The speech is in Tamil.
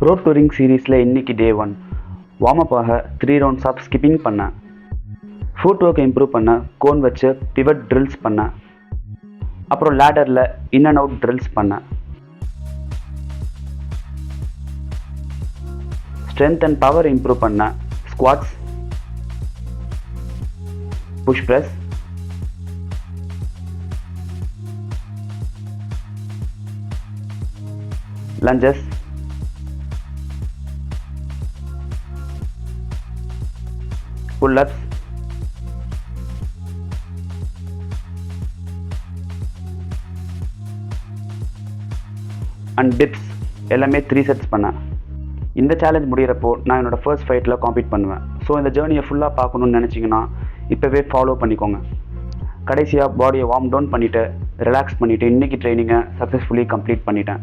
ரோட் டு ரிங் சீரீஸில் இன்றைக்கி டே 1 வார்ம் அப் ஆக 3 ரவுண்ட்ஸ் ஆஃப் ஸ்கிப்பிங் பண்ணேன். ஃபுட் ஒர்க்கை இம்ப்ரூவ் பண்ண கோன் வச்சு பிவட் ட்ரில்ஸ் பண்ணேன். அப்புறம் லேடரில் இன் அண்ட் அவுட் ட்ரில்ஸ் பண்ணேன். ஸ்ட்ரென்த் அண்ட் பவர் இம்ப்ரூவ் பண்ண squats, push press, lunges, pull-ups, and dips எல்லாமே 3 செட்ஸ் பண்ணேன். இந்த சேலஞ்ச் முடிகிறப்போ நான் என்னோடய ஃபர்ஸ்ட் ஃபைட்டில் காம்பீட் பண்ணுவேன். ஸோ இந்த ஜேர்னியை ஃபுல்லாக பார்க்கணுன்னு நினச்சிங்கன்னா இப்போவே ஃபாலோ பண்ணிக்கோங்க. கடைசியாக பாடியை வார்ம் டவுன் பண்ணிவிட்டு ரிலாக்ஸ் பண்ணிவிட்டு இன்றைக்கி ட்ரைனிங்கை சக்ஸஸ்ஃபுல்லி கம்ப்ளீட் பண்ணிட்டேன்.